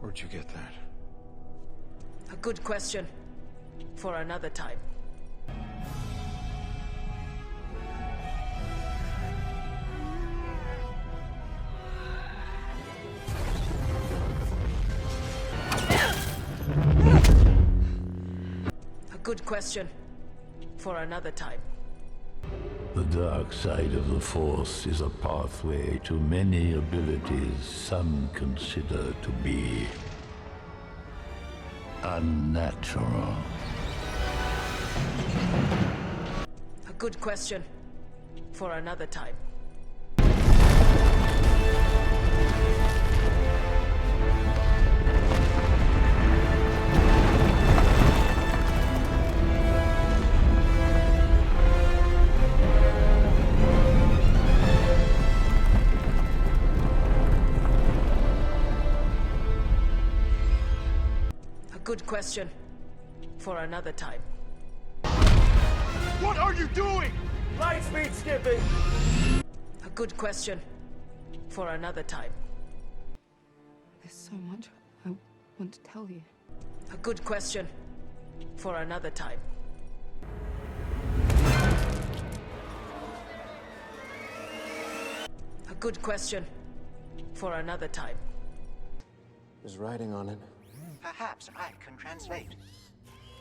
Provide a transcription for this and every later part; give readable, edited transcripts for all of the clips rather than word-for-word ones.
Where'd you get that? A good question. For another time. A good question. For another time. The dark side of the Force is a pathway to many abilities some consider to be unnatural. A good question. For another time. Good question. For another time. What are you doing? Light speed skipping! A good question. For another time. There's so much I want to tell you. A good question. For another time. A good question. For another time. There's writing on it. Perhaps I can translate.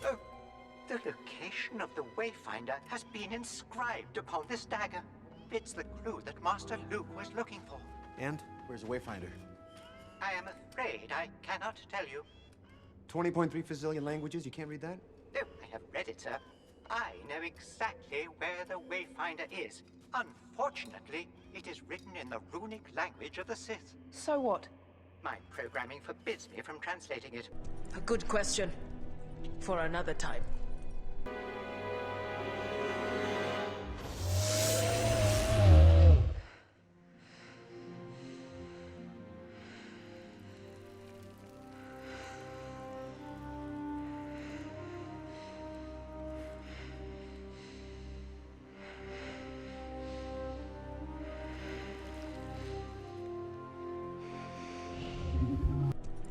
Oh, the location of the Wayfinder has been inscribed upon this dagger. It's the clue that Master Luke was looking for. And? Where's the Wayfinder? I am afraid I cannot tell you. 20.3 Fazillion languages, you can't read that? Oh, I have read it, sir. I know exactly where the Wayfinder is. Unfortunately, it is written in the runic language of the Sith. So what? My programming forbids me from translating it. A good question. For another time.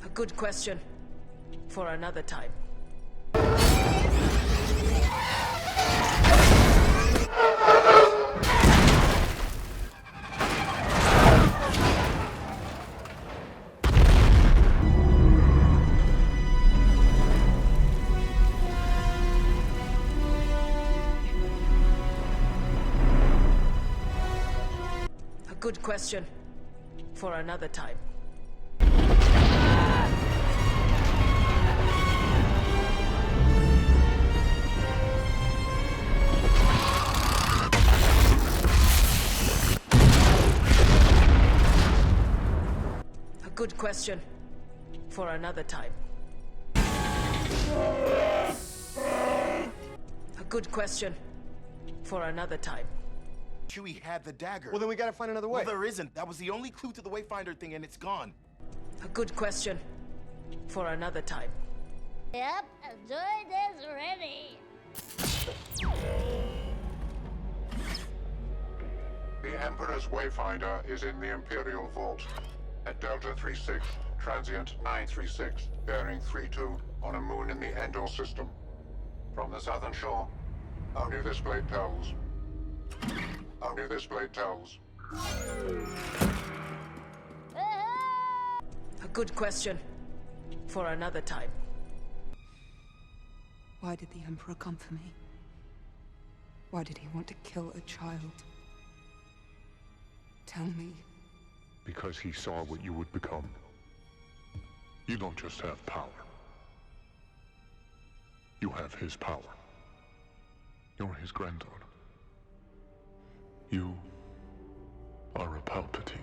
A good question. For another time. A good question. For another time. Good question. For another time. A good question. For another time. Chewie had the dagger. Well, then we gotta find another way. Well, there isn't. That was the only clue to the Wayfinder thing, and it's gone. A good question. For another time. Yep, Android is ready. The Emperor's Wayfinder is in the Imperial Vault. At Delta 36, transient 936, bearing 32, on a moon in the Endor system. From the southern shore, only this blade tells. Only this blade tells. A good question. For another time. Why did the Emperor come for me? Why did he want to kill a child? Tell me. Because he saw what you would become. You don't just have power. You have his power. You're his granddaughter. You are a Palpatine.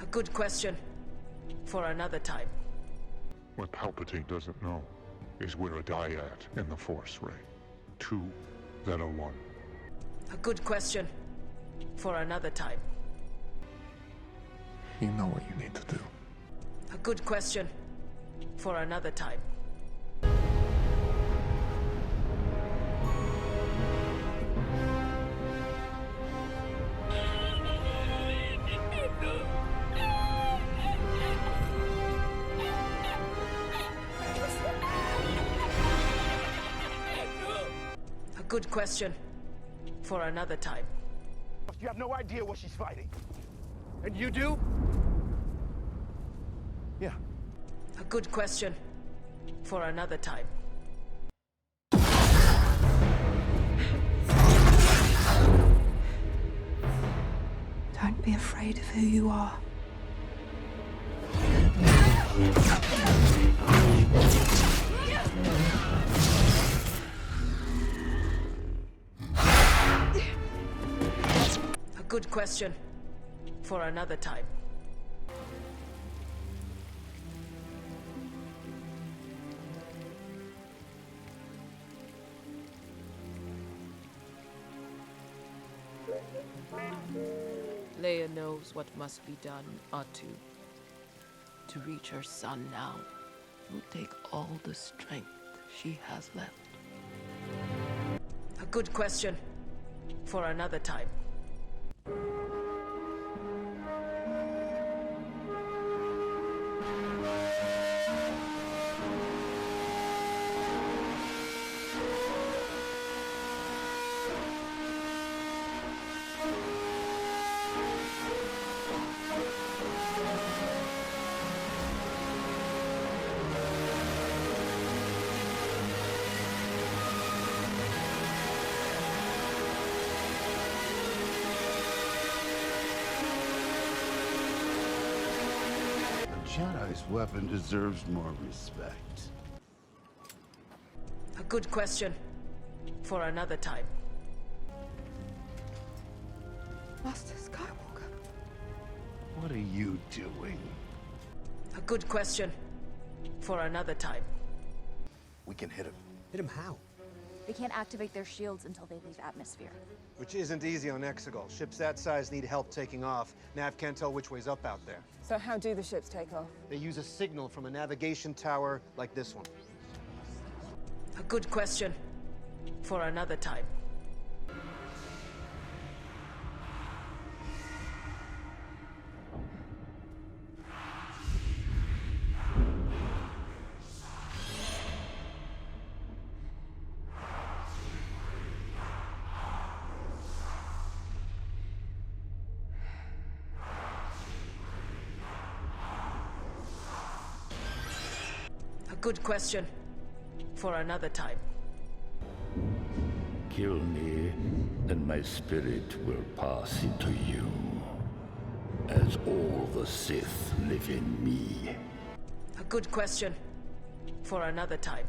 A good question. For another time. What Palpatine doesn't know is we're a dyad in the Force, Rey. Two that are one. A good question. For another time. You know what you need to do. A good question. For another time. good question. For another time. You have no idea what she's fighting. And you do? Yeah. A good question. For another time. Don't be afraid of who you are. A good question. For another time. Leia knows what must be done, Atu. To reach her son now will take all the strength she has left. A good question. For another time. Jedi's weapon deserves more respect. A good question. For another time. Master Skywalker. What are you doing? A good question. For another time. We can hit him. Hit him how? They can't activate their shields until they leave atmosphere. Which isn't easy on Exegol. Ships that size need help taking off. Nav can't tell which way's up out there. So how do the ships take off? They use a signal from a navigation tower like this one. A good question. For another time. A good question. For another time. Kill me, and my spirit will pass into you, as all the Sith live in me. A good question. For another time.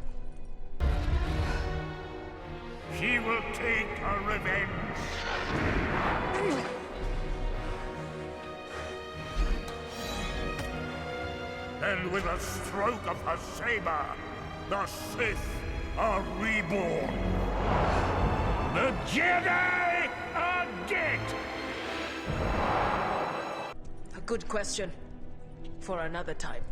She will take her revenge. And with a stroke of her saber, the Sith are reborn. The Jedi are dead! A good question. For another time.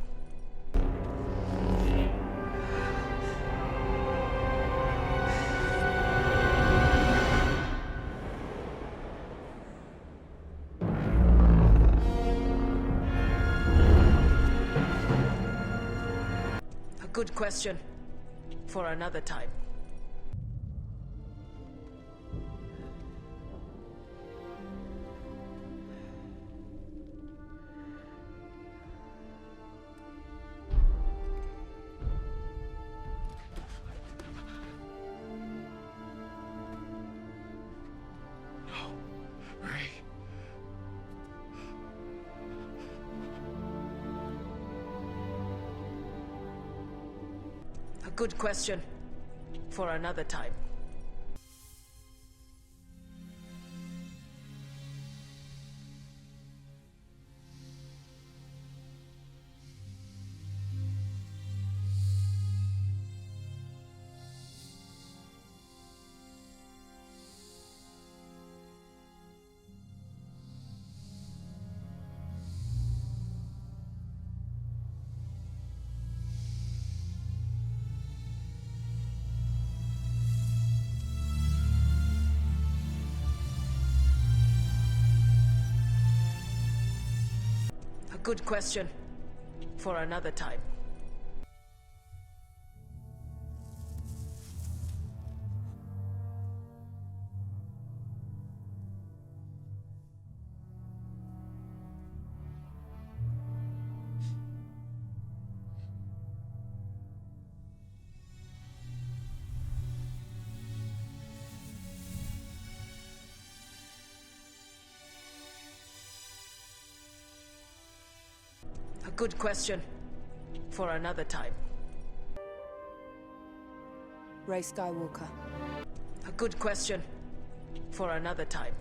A good question. For another time. A good question. For another time. A good question. For another time. good question. For another time. Rey Skywalker. A good question. For another time.